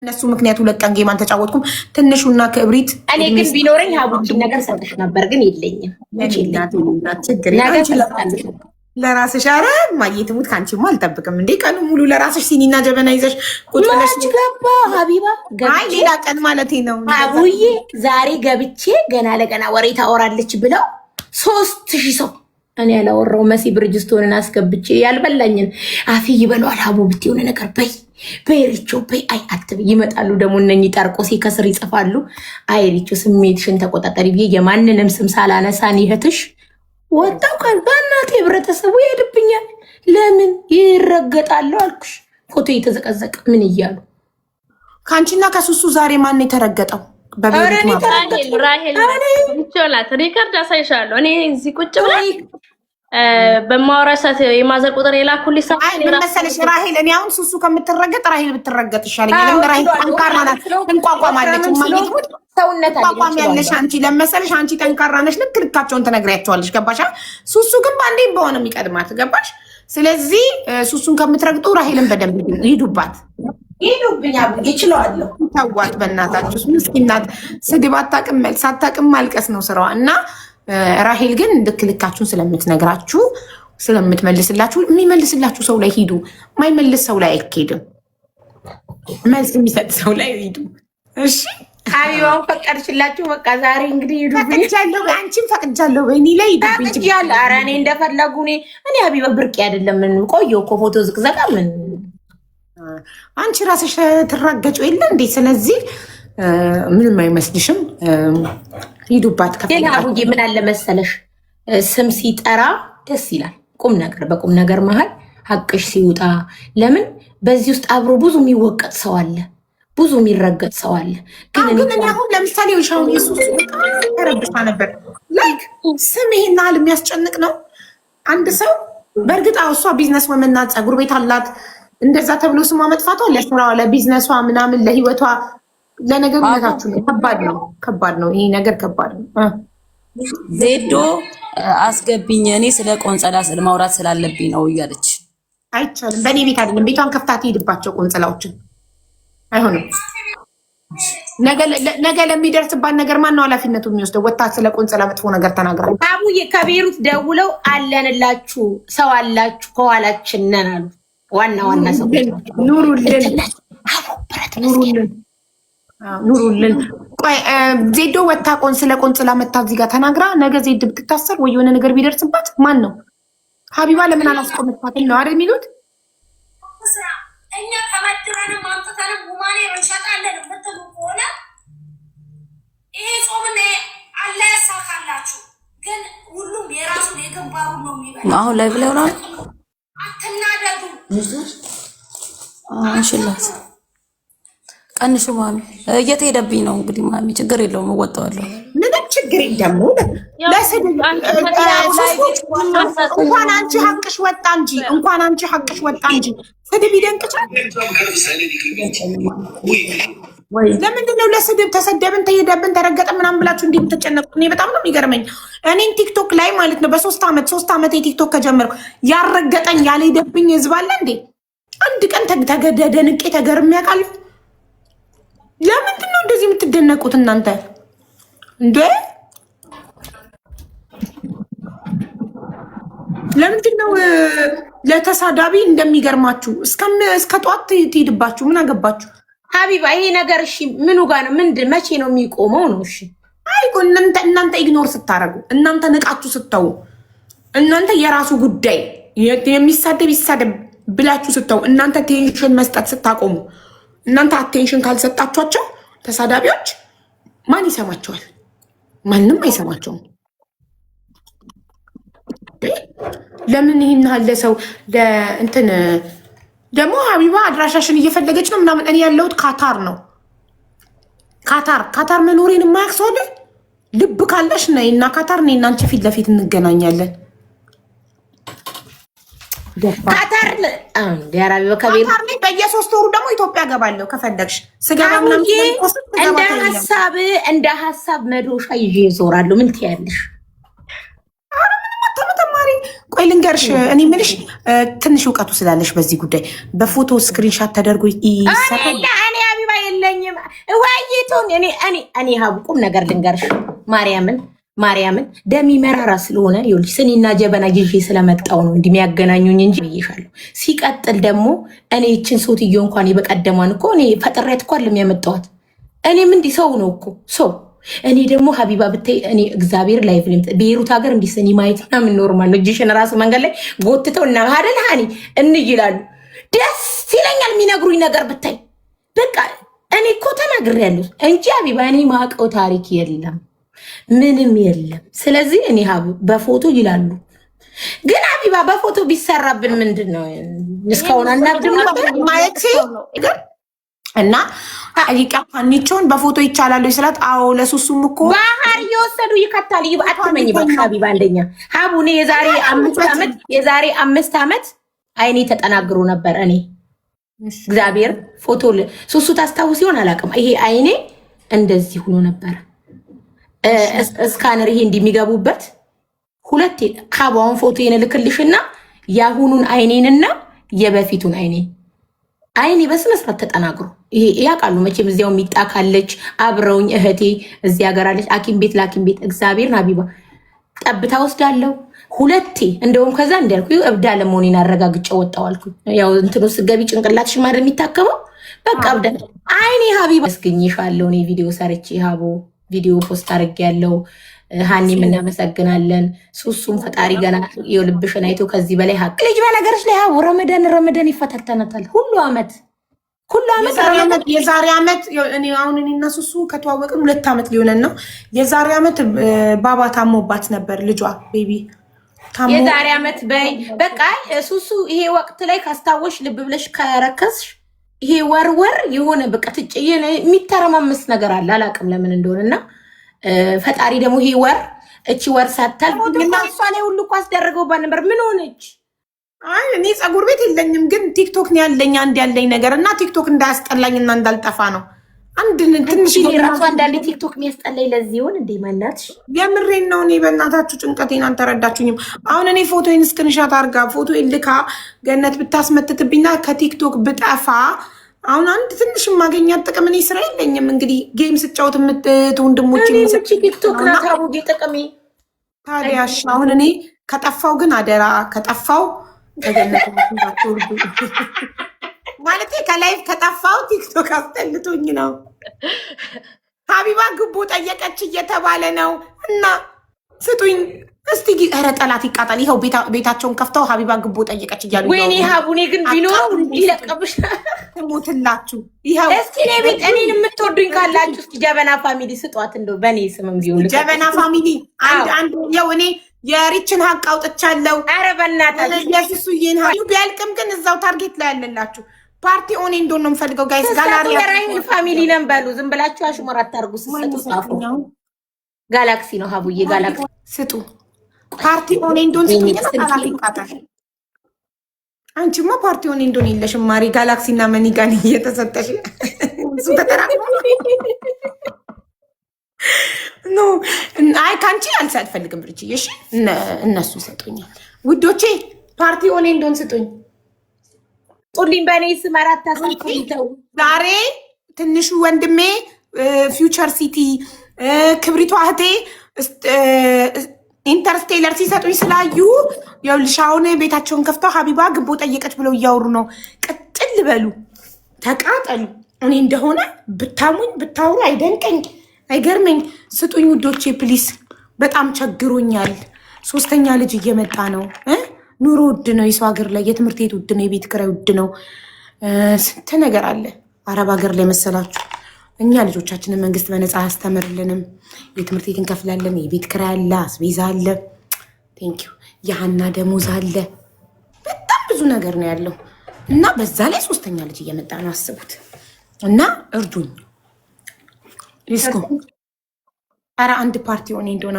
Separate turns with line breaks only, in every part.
እነሱ ምክንያቱ ለቀን ጌማን ተጫወትኩም ትንሹና ክብሪት
እኔ ግን ቢኖረኝ ሀቡኪ ነገር ሰጥሽ ነበር ግን የለኝም።
ለራስሽ ኧረ ማየት ሙት ካንቺማ አልጠብቅም እንዴ ቀኑ ሙሉ ለራስሽ ሲኒና ጀበና ይዘሽ ቁጭ ብለሽ
ገባ ሀቢባ
አይ ሌላ ቀን ማለት ነው
አቡዬ ዛሬ ገብቼ ገና ለገና ወሬ ታወራለች ብለው 3000 ሰው እኔ ያላወራው መሲ ብርጅስቶንን አስገብቼ ያልበላኝን አፊ ይበለዋል ሀቡ ብት የሆነ ነገር በይ በሪቾ በይ አይ አትብ ይመጣሉ ደግሞ እነኚህ ጠርቆሴ ከስር ይጽፋሉ አይ ሪቾ ስሜትሽን ተቆጣጣሪ ብዬ የማንንም ስም ሳላነሳን ይህትሽ ወጣው ካል ባናቴ ህብረተሰቡ ይሄድብኛል ለምን ይረገጣሉ አልኩሽ ፎቶ እየተዘቀዘቀ ምን እያሉ
ካንቺና ከሱሱ ዛሬ ማን የተረገጠው
ራሄል ይችላል ሪከርድ አሳይሻለሁ እኔ እዚህ ቁጭ ብለን በማወራሻት የማዘር ቁጥር የላኩልኝ ሰው
አይ ምን መሰለሽ ራሄል እኔ አሁን ሱሱ ከምትረገጥ ራሄል ብትረገጥ ይሻለኛል ለምን ራሄል ጠንካራ ናት እንቋቋማለች ማለት ነው
ሰውነት
አቋም ያለሽ አንቺ ለመሰለሽ አንቺ ጠንካራ ነሽ ልክ ልካቸውን ትነግሪያቸዋለሽ ገባሽ ሱሱ ግን ባንዴ በሆነ የሚቀድማት ገባሽ ስለዚህ ሱሱን ከምትረግጡ ራሄልን በደንብ ሂዱባት
ይሉብኛ ይችላልው
ታዋት በእናታችሁ ምስኪናት ስድብ አታውቅም መልስ አታውቅም ማልቀስ ነው ስራዋ እና ራሄል ግን ልክ ልካችሁን ስለምትነግራችሁ ስለምትመልስላችሁ የሚመልስላችሁ ሰው ላይ ሂዱ ማይመልስ ሰው ላይ አይኬድም መልስ የሚሰጥ ሰው ላይ ሂዱ እሺ
ሀቢባን ፈቀድሽላችሁ በቃ ዛሬ እንግዲህ ይዱብኝ
ፈቅጃለሁ አንቺም ፈቅጃለሁ በእኔ ላይ ይዱብኝ
ፈቅጃለሁ ኧረ እኔ እንደፈለጉ እኔ ሀቢባ ብርቅ አይደለም ምን ቆየሁ እኮ ፎቶ ዝቅዘቃ ምን
አንቺ ራስሽ ትራገጩ የለ እንዴ ስለዚህ ምንም አይመስልሽም ሂዱባት
ከፈለጉ ምን አለ መሰለሽ ስም ሲጠራ ደስ ይላል ቁም ነገር በቁም ነገር መሃል ሀቅሽ ሲውጣ ለምን በዚህ ውስጥ አብሮ ብዙ የሚወቀጥ ሰው አለ ብዙ የሚረገጥ ሰው አለ
ግን እኔ አሁን ለምሳሌ ሻውን ኢየሱስ ተረብሻ ነበር ላይክ ስም ይሄን ያህል የሚያስጨንቅ ነው አንድ ሰው በእርግጥ እሷ ቢዝነስ ወመና ፀጉር ቤት አላት እንደዛ ተብሎ ስሟ መጥፋቷ ለስራዋ ለቢዝነሷ ምናምን ለህይወቷ ለነገሩ ነታችሁ ከባድ ነው ይሄ ነገር ከባድ ነው
ዜዶ አስገብኝ እኔ ስለ ቆንጸላ ስለ ማውራት ስላለብኝ ነው እያለች
አይቻልም በእኔ ቤት አይደለም ቤቷን ከፍታ ትሄድባቸው ቆንጸላዎችን አይሆንም ነገ ለሚደርስባት ነገር ማን ነው ኃላፊነቱ የሚወስደው ወጣ ስለ ቆንጸላ መጥፎ ነገር ተናግራለች
አቡዬ ከቤሩት ደውለው አለንላችሁ ሰው አላችሁ ከኋላችን ነን አሉ ዋና ሰው
ኑሩልን ቆይ ዜዶ ወጣ ስለ ቆንጽላ መታ እዚህ ጋር ተናግራ ነገ ዜድ ብትታሰር ወይ የሆነ ነገር ቢደርስባት ማን ነው ሀቢባ ለምን አላስቆመጥፋትም ነው አይደል የሚሉት
እኛ ከመድረንም ማምጣታንም ጉማኔ እንሸጣለን ምትሉ ከሆነ ይሄ ጾምና አላ ያሳካላችሁ ግን ሁሉም የራሱን የገባሩ ነው የሚበላ
አሁን ላይ ብለው ነው
አትናደዱ
አንሽላት ቀንሹ ማሚ እየተሄደብኝ ነው እንግዲህ ማሚ ችግር የለውም እወጣዋለሁ
ምንም ችግር የለም እንኳን አንቺ ሀቅሽ ወጣ እንጂ ስድብ ይደንቅቻል ለምንድን ነው ለስድብ ተሰደብን ተሄደብን ተረገጠ ምናምን ብላችሁ እንዲህ የምትጨነቁ እኔ በጣም ነው የሚገርመኝ እኔን ቲክቶክ ላይ ማለት ነው በ3 ዓመት የቲክቶክ ከጀመርኩ ያረገጠኝ ያልሄደብኝ ህዝብ አለ እንዴ አንድ ቀን ተገደደንቄ ተገርም ያውቃል ለምንድን ነው እንደዚህ የምትደነቁት እናንተ እንዴ ለምንድን ነው ለተሳዳቢ እንደሚገርማችሁ እስከ ጧት ትሄድባችሁ ምን አገባችሁ
ሀቢባ ይሄ ነገር እሺ ምኑ ጋር ነው ምንድን መቼ ነው የሚቆመው ነው እሺ
አይቆ እናንተ ኢግኖር ስታረጉ እናንተ ንቃችሁ ስተው እናንተ የራሱ ጉዳይ የሚሳደብ ይሳደብ ብላችሁ ስተው እናንተ ቴንሽን መስጠት ስታቆሙ እናንተ አቴንሽን ካልሰጣችኋቸው ተሳዳቢዎች ማን ይሰማቸዋል ማንም አይሰማቸውም ለምን ይሄን ያለ ሰው ለእንትን ደግሞ ሀቢባ አድራሻሽን እየፈለገች ነው ምናምን እኔ ያለሁት ካታር ነው ካታር መኖሬን የማያውቅ ሰው አለ ልብ ካለሽ ነይና ካታር ነይና አንቺ ፊት ለፊት እንገናኛለን
ካታር እንደ አረቢው ከቤት
በየ3 ወሩ ደግሞ ኢትዮጵያ ገባለሁ ከፈለግሽ ስገባ
እንደ ሐሳብ መዶሻ ይዤ እዞራለሁ ምን ትያለሽ
ተመተማሪ ቆይ ልንገርሽ እኔ ምንሽ ትንሽ እውቀቱ ስላለሽ በዚህ ጉዳይ በፎቶ ስክሪንሻት ተደርጎ ይሰራል
እኔ ሀቢባ ብትሆን እኔ ሀብቁም ነገር ልንገርሽ ማርያምን ደሚ መራራ ስለሆነ ይኸውልሽ ስኒና ጀበና ይዤ ስለመጣው ነው እንደሚያገናኙኝ እንጂ ብዬሻለሁ። ሲቀጥል ደግሞ እኔ እችን ሶትዮ እንኳን የበቀደሟን እኮ እኔ ፈጥሬት እኮ አይደለም ያመጣኋት። እኔም እንዲህ ሰው ነው እኮ ሰው። እኔ ደግሞ ሀቢባ ብታይ እኔ እግዚአብሔር ላይፍ ቤሩት ሀገር እንዲህ ስኒ ማየት ምናምን ኖርማል ነው። እጅሽን ራሱ መንገድ ላይ ጎትተው እና ሀደል ሀኒ እንይላሉ። ደስ ይለኛል የሚነግሩኝ ነገር ብታይ። በቃ እኔ እኮ ተናግሬያለሁ እንጂ ሀቢባ እኔ ማውቀው ታሪክ የለም ምንም የለም። ስለዚህ እኔ በፎቶ ይላሉ። ግን ሀቢባ በፎቶ ቢሰራብን ምንድን ነው እስካሁን አናብድም
ማለት እና ሀኒቾን በፎቶ ይቻላሉ ስላት፣ አዎ ለሱሱም እኮ
ባህር እየወሰዱ ይከታል። አትመኝ በቃ ሀቢባ አንደኛ ሀቡ እኔ የዛሬ 5 ዓመት አይኔ ተጠናግሮ ነበር። እኔ እግዚአብሔር ፎቶ ሱሱ ታስታውስ ሲሆን አላውቅም። ይሄ አይኔ እንደዚህ ሆኖ ነበር። እስካነር ይሄ እንደሚገቡበት ሁለቴ ሀባውን ፎቶ የነልክልሽና ያሁኑን አይኔንና የበፊቱን አይኔ በስነ ስርዓት ተጠናግሮ ይሄ ያውቃሉ መቼም እዚያው የሚጣካለች አብረውኝ እህቴ እዚያ ሀገር አለች። ሐኪም ቤት እግዚአብሔርን ሀቢባ ጠብታ ወስዳለሁ ሁለቴ። እንደውም ከዛ እንዳልኩ እብዳ ለመሆኔን አረጋግጬ ወጣሁ አልኩ። ያው እንትኑ ስገቢ ጭንቅላትሽ ማለት የሚታከመው በቃ እብዳ አይኔ ሀቢባ አስገኝሻለሁ። እኔ ቪዲዮ ሰርቼ ሀቦ ቪዲዮ ፖስት አድርጌያለሁ። ሀኒም እናመሰግናለን። ሱሱም ፈጣሪ ገና የልብሽን አይቶ ከዚህ በላይ ሀቅ ልጅ በነገርሽ ላይ ሀቡ ረመዳን ይፈታተናታል ሁሉ አመት
የዛሬ አመት እኔ አሁን እኔና ሱሱ ከተዋወቅን 2 ዓመት ሊሆነን ነው። የዛሬ አመት ባባ ታሞባት ነበር ልጇ ቤቢ
የዛሬ አመት በቃ ሱሱ ይሄ ወቅት ላይ ካስታወሽ ልብ ብለሽ ከረከስሽ ይሄ ወር የሆነ በቃ ትጭዬ የሚተረማመስ ነገር አለ አላውቅም ለምን እንደሆነና ፈጣሪ ደግሞ ይሄ እቺ ወር ሳታል እና እሷ ላይ ሁሉ እኮ አስደረገው ነበር። ምን ሆነች?
አይ እኔ ፀጉር ቤት የለኝም ግን ቲክቶክ ነው ያለኝ አንድ ያለኝ ነገር እና ቲክቶክ እንዳያስጠላኝና እንዳልጠፋ ነው። አንድ ትንሽ
ራሷ እንዳለ ቲክቶክ የሚያስጠላኝ ለዚህ ይሆን እንዴ? ማናትሽ
የምሬን ነው። እኔ በእናታችሁ ጭንቀቴን አልተረዳችሁኝም። አሁን እኔ ፎቶዬን ስክሪንሻት አድርጋ ፎቶዬን ልካ ገነት ብታስመትትብኝና ከቲክቶክ ብጠፋ አሁን አንድ ትንሽ ማገኛት ጥቅም እኔ ስራ የለኝም። እንግዲህ ጌም ስጫወት የምትት ወንድሞች
ቲክቶክ ናታቡ ጥቅሜ
ታዲያ አሁን እኔ ከጠፋው ግን አደራ ከጠፋው ገነት ማለት ከላይፍ ከጠፋው ቲክቶክ አስጠልቶኝ ነው። ሀቢባ ግቦ ጠየቀች እየተባለ ነው እና ስጡኝ እስቲ ኧረ ጠላት ይቃጠል። ይኸው ቤታቸውን ከፍተው ሀቢባ ግቦ ጠየቀች እያሉ
ወይኔ ሀቡኔ ግን ቢኖረው እንዲለቀብሽ
ትሞትላችሁ። ይኸው
እስቲ እኔን የምትወዱኝ ካላችሁ እስቲ ጀበና ፋሚሊ ስጧት። እንደው በእኔ ስምም ቢሆን
ጀበና ፋሚሊ አንድ ያው እኔ የሪችን ሀቅ አውጥቻለሁ።
ኧረ በእናታችሁ
የሱሱዬን ሀዩ ቢያልቅም ግን እዛው ታርጌት ላይ ያለላችሁ ፓርቲ ኦኔ እንደሆነ ነው የምፈልገው። ጋይስ ጋላሪ
ፋሚሊ ነን በሉ። ዝም ብላችሁ አሽሙር አታርጉ። ስሰጡ ጻፉ። ጋላክሲ ነው ሀቡዬ ጋላክሲ ስጡ። ፓርቲ ኦኔ እንደሆነ ሲጣጣ አንቺማ ፓርቲ ኦኔ እንደሆነ የለሽም ማሪ። ጋላክሲ እና መኒጋን እየተሰጠሽ እሱ ተጠራቅሞ ኖ አይ ካንቺ አልፈልግም ብርቺ። እሺ እነሱ ሰጡኛል ውዶቼ። ፓርቲ ኦኔ እንደሆነ ስጡኝ ጡልኝ በኔ ስም 4 አስቀምጠው። ዛሬ ትንሹ ወንድሜ ፊውቸር ሲቲ ክብሪቷ እህቴ ኢንተርስቴለር ሲሰጡኝ ስላዩ ይኸውልሽ አሁን ቤታቸውን ከፍተው ሀቢባ ግቦ ጠየቀች ብለው እያወሩ ነው። ቅጥል በሉ ተቃጠሉ። እኔ እንደሆነ ብታሙኝ ብታውሩ አይደንቀኝ አይገርመኝ። ስጡኝ ውዶቼ ፕሊስ። በጣም ቸግሮኛል። 3ኛ ልጅ እየመጣ ነው። ኑሮ ውድ ነው። የሰው ሀገር ላይ የትምህርት ቤት ውድ ነው። የቤት ኪራይ ውድ ነው። ስንት ነገር አለ አረብ ሀገር ላይ መሰላችሁ። እኛ ልጆቻችንን መንግስት በነፃ አያስተምርልንም። የትምህርት ቤት እንከፍላለን። የቤት ኪራይ አለ፣ አስቤዛ አለ፣ ቴንኪዩ የሀና ደሞዝ አለ። በጣም ብዙ ነገር ነው ያለው እና በዛ ላይ 3ኛ ልጅ እየመጣ ነው። አስቡት እና እርዱኝ። ሪስኮ ኧረ አንድ ፓርቲ ሆኔ እንደሆነ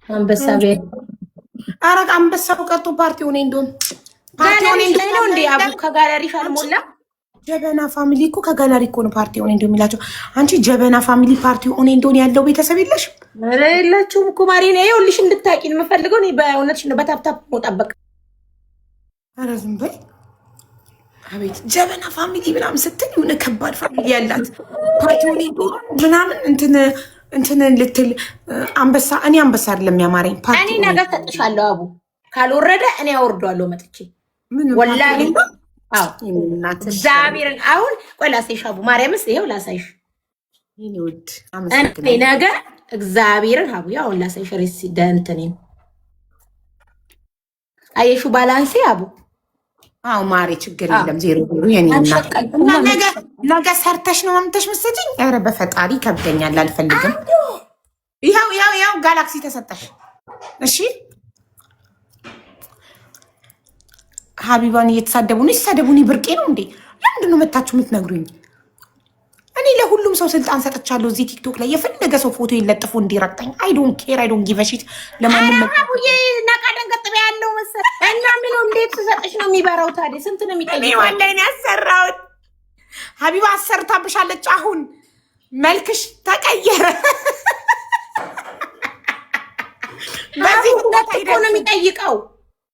አንበሳ ቤት
ኧረ አንበሳው ቀርቶ ፓርቲ ሆኔ እንደሆነ
ፓርቲ ሆኔ እንደሆነ እንዴ አቡ ከጋለሪሽ አልሞላ
ጀበና ፋሚሊ እኮ ከጋላሪ እኮ ነው ፓርቲ ኦኔ እንደው የሚላቸው። አንቺ ጀበና ፋሚሊ ፓርቲ ኦኔ እንደሆነ ያለው ቤተሰብ የለሽም?
ኧረ የላችሁም እኮ ማሪ ነው። ይኸውልሽ እንድታቂ ነው የምፈልገው እኔ በእውነትሽ ነው። በታፕታፕ መጣበቅ።
ኧረ ዝም በይ። አቤት ጀበና ፋሚሊ ምናምን ስትል የሆነ ከባድ ፋሚሊ ያላት ፓርቲ ኦኔ ምናምን እንትን ልትል አንበሳ። እኔ አንበሳ አይደለም ያማረኝ ፓርቲ።
እኔ ነገር ተጥሻለሁ አቡ ካልወረደ እኔ አወርደዋለሁ መጥቼ ወላሂ። አዎ እግዚአብሔርን አሁን ቆይ ላሳይሽ አቡ ማርያምስ ይሄው ላሳይሽ።
እኔ ውድ
እኔ ነገር እግዚአብሔርን አቡ ያው ላሳይሽ ሬሲደንት ነኝ። አየሹ ባላንሴ አቡ
አው ማሪ ችግር የለም ዜሮ ብሩ የኔ እና ነገ ሰርተሽ ነው ማምተሽ መሰለኝ። ኧረ በፈጣሪ ከብደኛል አልፈልግም። ያው ጋላክሲ ተሰጠሽ። እሺ ሀቢባን እየተሳደቡ ነው። ይሳደቡኝ ብርቄ ነው እንዴ? ለምንድን ነው መታችሁ የምትነግሩኝ? እኔ ለሁሉም ሰው ስልጣን ሰጥቻለሁ። እዚህ ቲክቶክ ላይ የፈለገ ሰው ፎቶ ይለጥፉ እንዲረግጠኝ። አይ ዶንት ኬር አይ ዶንት ጊቭ አ ሺት። ለማንም
አቡዬ ነቃ ደንገጥ ያለው መሰል እና ምን እንዴት ተሰጥሽ ነው የሚበራው? ታዲያ ስንት ነው የሚጠይቀው?
እኔ ወላሂ ነው ያሰራሁት። ሀቢባ አሰርታብሻለች። አሁን መልክሽ ተቀየረ። በዚህ ሁለት
እኮ ነው የሚጠይቀው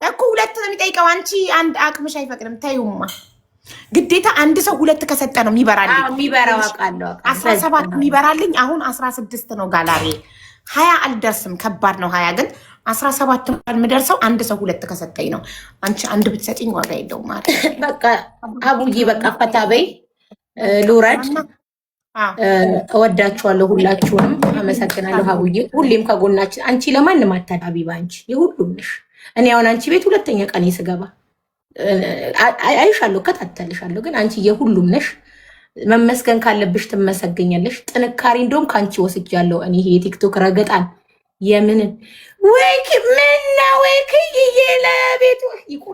እኮ ሁለት ነው የሚጠይቀው። አንቺ አንድ አቅምሽ አይፈቅድም። ተይውማ ግዴታ አንድ ሰው ሁለት ከሰጠ ነው የሚበራልኝ።
የሚበራው አውቃለሁ።
17 የሚበራልኝ አሁን 16 ነው ጋላሪ 20 አልደርስም። ከባድ ነው 20 ግን 17 የምደርሰው አንድ ሰው ሁለት ከሰጠኝ ነው። አንቺ አንድ ብትሰጪኝ ዋጋ የለውም ማለት
በቃ አቡዬ በቃ ፈታ በይ ልውረድ። እወዳችኋለሁ ሁላችሁንም። አመሰግናለሁ አቡዬ ሁሌም ከጎናችን። አንቺ ለማንም አታዳቢ ባንቺ የሁሉም ነሽ። እኔ አሁን አንቺ ቤት ሁለተኛ ቀን ስገባ አይሻለሁ እከታተልሻለሁ፣ ግን አንቺ የሁሉም ነሽ። መመስገን ካለብሽ ትመሰገኛለሽ። ጥንካሬ እንደውም ከአንቺ ወስጃለሁ እኔ። ይሄ የቲክቶክ ረገጣን የምንን ወይክ ምና ወይክ ለቤቱ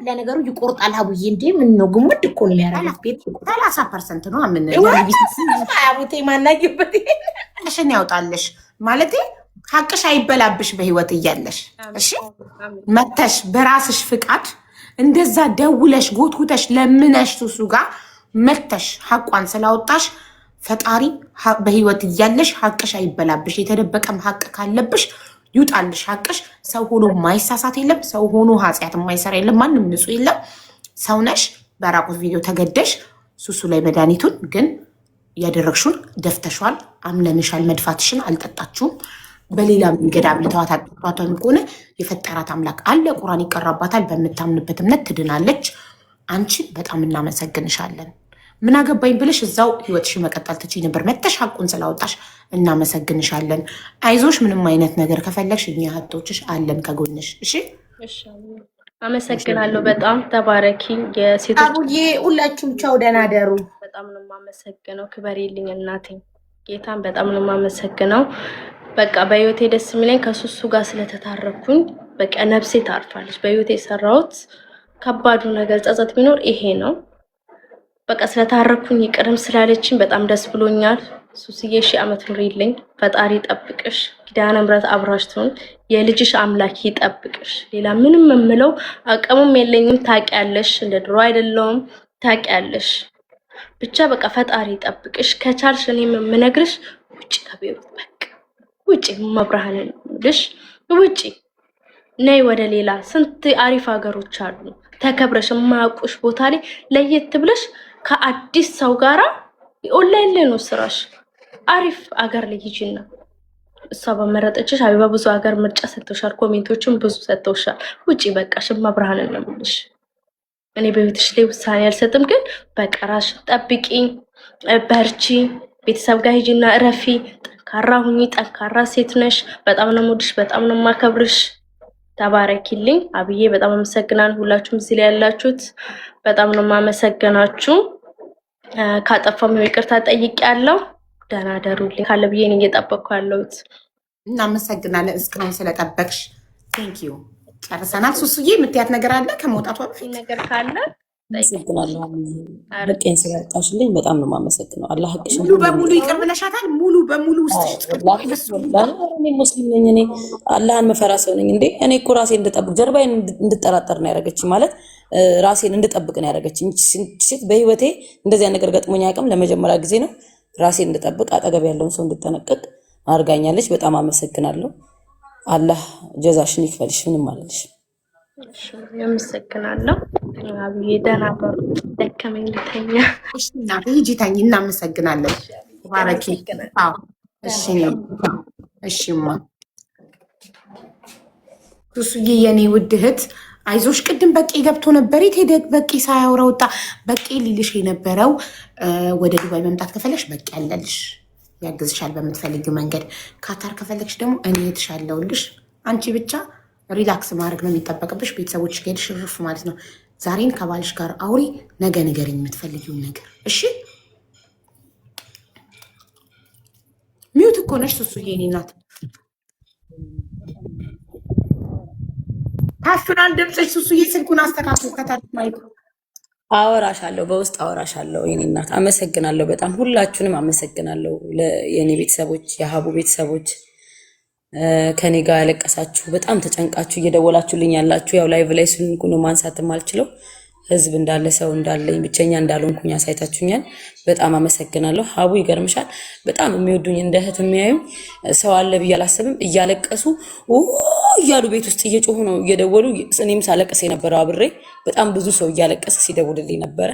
ለነገሩ ይቆርጣል። አቡዬ እንዴ ምን ነው ግሙድ እኮ ነው የሚያረጋት ቤት 30% ነው አምን አቡቴ ማናጅበት ሽን ያውጣልሽ ማለት ሀቅሽ አይበላብሽ በህይወት እያለሽ። እሺ መተሽ በራስሽ ፍቃድ እንደዛ ደውለሽ ጎትጉተሽ ለምነሽ ሱሱ ጋር መተሽ ሀቋን ስላወጣሽ ፈጣሪ በህይወት እያለሽ ሀቅሽ አይበላብሽ። የተደበቀም ሀቅ ካለብሽ ይውጣልሽ ሀቅሽ። ሰው ሆኖ ማይሳሳት የለም። ሰው ሆኖ ኃጢአት የማይሰራ የለም። ማንም ንጹህ የለም። ሰውነሽ በራቁት ቪዲዮ ተገደሽ ሱሱ ላይ መድኃኒቱን ግን ያደረግሽውን ደፍተሽዋል። አምነንሻል። መድፋትሽን አልጠጣችሁም። በሌላ መንገድ አብልተዋት አጥቷቷን ከሆነ የፈጠራት አምላክ አለ። ቁርአን ይቀራባታል። በምታምንበት እምነት ትድናለች። አንቺ በጣም እናመሰግንሻለን። ምን አገባኝ ብለሽ እዛው ህይወትሽ መቀጠል ትችይ ነበር። መተሽ ሀቁን ስላወጣሽ እናመሰግንሻለን። አይዞሽ። ምንም አይነት ነገር ከፈለግሽ እኛ እህቶችሽ አለን ከጎንሽ። እሺ
አመሰግናለሁ። በጣም ተባረኪ። የሴቶች
አቡዬ ሁላችሁም ቻው፣ ደህና ደሩ።
በጣም ነው የማመሰግነው። ክበሪልኝ እናቴ። ጌታን በጣም ነው የማመሰግነው። በቃ በህይወቴ ደስ የሚለኝ ከሱሱ ጋር ስለተታረኩኝ በቃ ነፍሴ ታርፋለች። በህይወቴ የሰራሁት ከባዱ ነገር ጸጸት ቢኖር ይሄ ነው። በቃ ስለታረኩኝ ይቅርም ስላለችኝ በጣም ደስ ብሎኛል። ሱስዬ 1000 ዓመት ኑሪልኝ። ፈጣሪ ይጠብቅሽ። ኪዳነ ምሕረት አብራሽቱን የልጅሽ አምላክ ይጠብቅሽ። ሌላ ምንም የምለው አቅሙም የለኝም። ታውቂያለሽ፣ እንደ ድሮ አይደለሁም። ታውቂያለሽ። ብቻ በቃ ፈጣሪ ይጠብቅሽ። ከቻልሽ እኔም የምነግርሽ ውጪ ከቤሩት በቃ ውጪ መብርሃንን ልሽ ውጪ ነይ ወደ ሌላ ስንት አሪፍ ሀገሮች አሉ። ተከብረሽ የማያውቁሽ ቦታ ላይ ለየት ብለሽ ከአዲስ ሰው ጋራ ኦንላይን ላይ ነው ስራሽ። አሪፍ አገር ላይ ሂጂና እሷ በመረጠችሽ አቢባ ብዙ ሀገር ምርጫ ሰጥተውሻል። ኮሜንቶችን ብዙ ሰጥተውሻል። ውጪ በቃ መብርሃንን ነው የምልሽ። እኔ በቤትሽ ላይ ውሳኔ አልሰጥም፣ ግን በቃ ራስሽን ጠብቂ፣ በርቺ፣ ቤተሰብ ጋር ሂጂና እረፊ። ጠንካራ ሁኚ። ጠንካራ ሴት ነሽ። በጣም ነው የምወድሽ፣ በጣም ነው የማከብርሽ። ተባረኪልኝ አብዬ። በጣም አመሰግናለሁ። ሁላችሁም እዚህ ላይ ያላችሁት በጣም ነው የማመሰግናችሁ። ካጠፋም ይቅርታ ጠይቄያለሁ። ደህና ደሩልኝ። ካለ ብዬ ነው እየጠበቅኩ ያለሁት።
እናመሰግናለን እስካሁን ስለጠበቅሽ። ቴንክ ዩ። ጨርሰናል። ሱሱዬ የምትያት ነገር አለ ከመውጣቷ በፊት?
ነገር ካለ
አመሰግናለሁ። በቀኝ ስላጣሽልኝ በጣም ነው የማመሰግነው። አላህ ሐቅሽን
ሙሉ በሙሉ ይቅር ብለሻታል። ሙሉ በሙሉ ውስጥ
እኔ ሙስሊም ነኝ። እኔ አላህን መፈራ ሰው ነኝ። እንዴ እኔ እኮ ራሴን እንድጠብቅ ጀርባዬን እንድጠራጠር ነው ያደረገችኝ። ማለት ራሴን እንድጠብቅ ነው ያደረገችኝ። ሴት በህይወቴ እንደዚያ ነገር ገጥሞኝ አያውቅም። ለመጀመሪያ ጊዜ ነው ራሴን እንድጠብቅ፣ አጠገብ ያለውን ሰው እንድጠነቀቅ አድርጋኛለች። በጣም አመሰግናለሁ። አላህ ጀዛሽን ይክፈልሽ። ምንም አለልሽ።
አመሰግናለሁ። አብዬ ደህና በሩ። ደከመኝ ልተኛ።
እሺ እናቴ ሂጂ ተኝ። እናመሰግናለን። ባረኪ። አዎ እሺ ነው። እሺማ ሱሱዬ የኔ ውድ እህት አይዞሽ። ቅድም በቄ ገብቶ ነበር። የት ሄደ በቄ? ሳያወራ ወጣ። በቄ ሊልሽ የነበረው ወደ ዱባይ መምጣት ከፈለሽ በቄ ያለልሽ ያግዝሻል በምትፈልጊው መንገድ። ካታር ከፈለግሽ ደግሞ እኔ እትሻለሁልሽ። አንቺ ብቻ ሪላክስ ማድረግ ነው የሚጠበቅብሽ። ቤተሰቦች ከሄድሽ ርፍ ማለት ነው። ዛሬን ከባልሽ ጋር አውሪ፣ ነገ ንገሪኝ የምትፈልጊውን ነገር እሺ። ሚውት እኮ ነሽ ሱሱዬ የኔ እናት። ታፍናል ድምፅሽ ሱሱዬ። ስልኩን አስተካክሉ ከታች ማየት።
አወራሻለሁ፣ በውስጥ አወራሻለሁ የኔ እናት። አመሰግናለሁ በጣም ሁላችሁንም አመሰግናለሁ። የኔ ቤተሰቦች፣ የሀቡ ቤተሰቦች ከኔ ጋር ያለቀሳችሁ በጣም ተጨንቃችሁ እየደወላችሁልኝ ያላችሁ፣ ያው ላይቭ ላይ ስልኩ ነው ማንሳትም አልችለው። ህዝብ እንዳለ ሰው እንዳለኝ ብቸኛ እንዳልሆንኩኝ አሳይታችሁኛል። በጣም አመሰግናለሁ። ሀቡ ይገርምሻል፣ በጣም የሚወዱኝ እንደ እህት የሚያዩኝ ሰው አለ ብዬ አላስብም። እያለቀሱ እያሉ ቤት ውስጥ እየጮሁ ነው እየደወሉ። እኔም ሳለቀስ የነበረው አብሬ በጣም ብዙ ሰው እያለቀሰ ሲደውልልኝ ነበረ።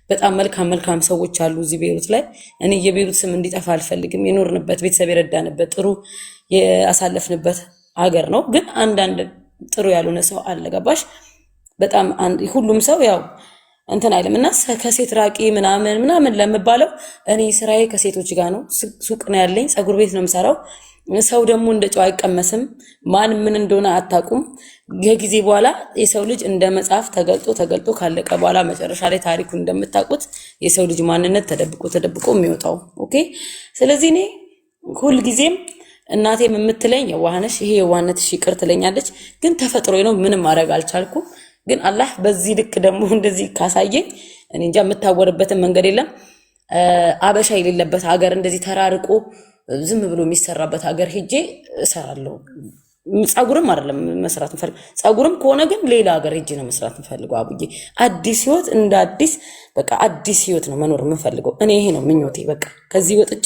በጣም መልካም መልካም ሰዎች አሉ እዚህ ቤሩት ላይ። እኔ የቤሩት ስም እንዲጠፋ አልፈልግም። የኖርንበት ቤተሰብ የረዳንበት ጥሩ ያሳለፍንበት ሀገር ነው። ግን አንዳንድ ጥሩ ያልሆነ ሰው አለ። ገባሽ? በጣም ሁሉም ሰው ያው እንትን አይልም እና ከሴት ራቂ ምናምን ለምባለው እኔ ስራዬ ከሴቶች ጋር ነው። ሱቅ ነው ያለኝ፣ ፀጉር ቤት ነው የምሰራው። ሰው ደግሞ እንደ ጨው አይቀመስም። ማን ምን እንደሆነ አታውቁም። የጊዜ በኋላ የሰው ልጅ እንደ መጽሐፍ ተገልጦ ካለቀ በኋላ መጨረሻ ላይ ታሪኩን እንደምታውቁት የሰው ልጅ ማንነት ተደብቆ የሚወጣው። ኦኬ። ስለዚህ እኔ ሁልጊዜም እናቴም የምትለኝ የዋህነሽ፣ ይሄ የዋህነትሽ ይቅር ትለኛለች። ግን ተፈጥሮዬ ነው፣ ምንም ማድረግ አልቻልኩም። ግን አላህ በዚህ ልክ ደግሞ እንደዚህ ካሳየኝ እኔ እንጃ የምታወርበትን መንገድ የለም። አበሻ የሌለበት ሀገር እንደዚህ ተራርቆ ዝም ብሎ የሚሰራበት ሀገር ሄጄ እሰራለሁ። ፀጉርም አይደለም መስራት እንፈልግ፣ ፀጉርም ከሆነ ግን ሌላ ሀገር ሄጄ ነው መስራት እንፈልገው። አቡዬ አዲስ ህይወት እንደ አዲስ በቃ አዲስ ህይወት ነው መኖር የምፈልገው እኔ። ይሄ ነው ምኞቴ። በቃ ከዚህ ወጥቼ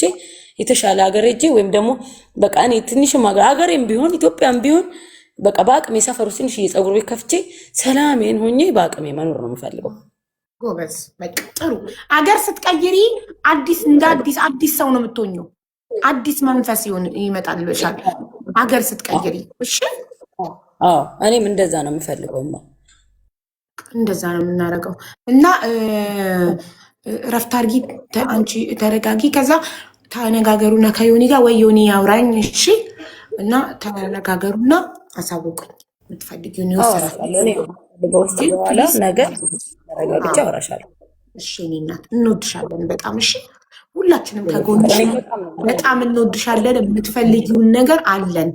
የተሻለ ሀገር ሄጄ ወይም ደግሞ በቃ እኔ ትንሽም ሀገሬም ቢሆን ኢትዮጵያም ቢሆን በቃ በአቅሜ ሰፈሩ ትንሽ የፀጉር ቤት ከፍቼ ሰላሜን ሆኜ በአቅሜ መኖር ነው የምፈልገው።
ጎበዝ። በቃ ጥሩ። አገር ስትቀይሪ እንደ አዲስ ሰው ነው የምትሆኘው። አዲስ መንፈስ ይመጣልሻል አገር ስትቀይሪ። እሺ።
እኔም እንደዛ ነው የምፈልገው።
እንደዛ ነው የምናደርገው። እና ረፍት አድርጊ፣ አንቺ ተረጋጊ። ከዛ ተነጋገሩና ከዮኒ ጋር ወይ ዮኒ ያውራኝ። እሺ። እና ተነጋገሩና አሳውቁኝ የምትፈልጊውን ይወሰራል።
በውስጥ በኋላ ነገር ተረጋግጬ አወራሻለሁ።
እሺ እኔ እናት እንወድሻለን በጣም። እሺ ሁላችንም ከጎንሽ በጣም እንወድሻለን። የምትፈልጊውን ነገር አለን።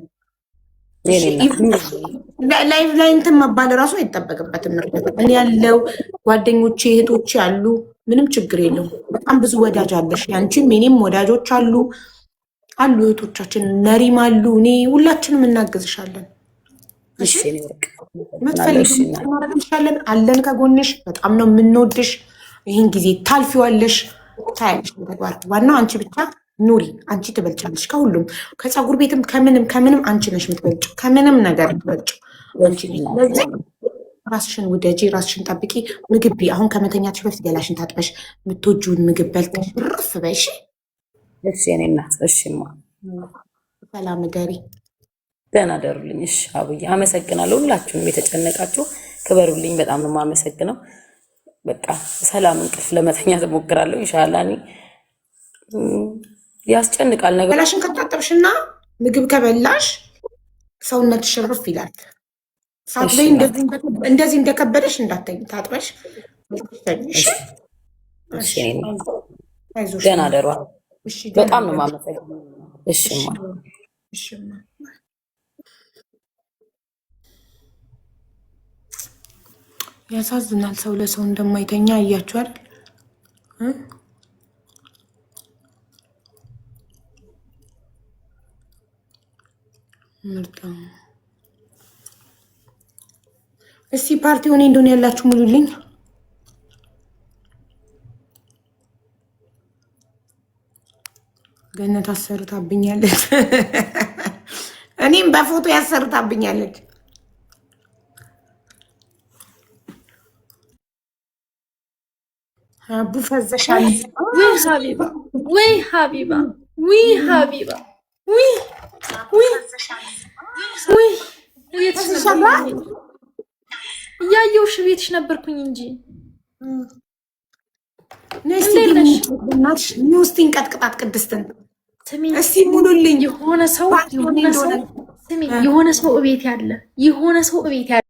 ላይ እንትን መባል እራሱ አይጠበቅበትም። እኔ ያለው ጓደኞቼ እህቶቼ አሉ። ምንም ችግር የለውም። በጣም ብዙ ወዳጅ አለሽ። ያንቺም የኔም ወዳጆች አሉ እህቶቻችን ነሪም አሉ። እኔ ሁላችንም እናግዝሻለን። ምትፈልጊውን አለን ከጎንሽ። በጣም ነው የምንወድሽ። ይህን ጊዜ ታልፊዋለሽ፣ ታያለሽ ተግባር። ዋናው አንቺ ብቻ ኑሪ። አንቺ ትበልጫለሽ ከሁሉም። ከፀጉር ቤትም ከምንም አንቺ ነሽ የምትበልጭው። ከምንም ነገር የምትበልጭው አንቺ ነሽ። ራስሽን ውደጂ፣ ራስሽን ጠብቂ። ምግብ አሁን ከመተኛትሽ በፊት ገላሽን ታጥበሽ የምትወጂውን ምግብ በልተሽ ርፍ በይ።
እሺ የኔ እናት። እሺማ
ሰላም ደሪ።
ደህና ደሩልኝ። እሺ አቡዬ አመሰግናለሁ። ሁላችሁንም የተጨነቃችሁ ክበሩልኝ። በጣም ነው የማመሰግነው። በቃ ሰላም እንቅልፍ ለመተኛት እሞክራለሁ ኢንሻአላህ። እኔ ያስጨንቃል ነገር። ገላሽን ከታጠብሽና ምግብ ከበላሽ ሰውነትሽ ርፍ ይላል። ሳትበይ እንደዚህ እንደከበደሽ እንዳትተኝ፣ ታጥበሽ እሺ። ደህና ደሩ። በጣም ነው የማመሰግነው። እሺማ
ያሳዝናል። ሰው ለሰው እንደማይተኛ አያችሁ አይደል? ምርጥ። እስቲ ፓርቲ ሆኔ እንደሆነ ያላችሁ ሙሉልኝ። ገነት አሰርታብኛለች። እኔም በፎቶ ያሰርታብኛለች። አቡ ፈዘሻል።
ወይ ሀቢባ ወይ ሀቢባ ወይ ሀቢባ ወይ ወይ ወይ እያየሁሽ ቤትሽ ነበርኩኝ እንጂ
ውስጢን ቀጥቅጣት ቅድስትን
እስቲ ሙሉልኝ። የሆነ ሰው እቤት ያለ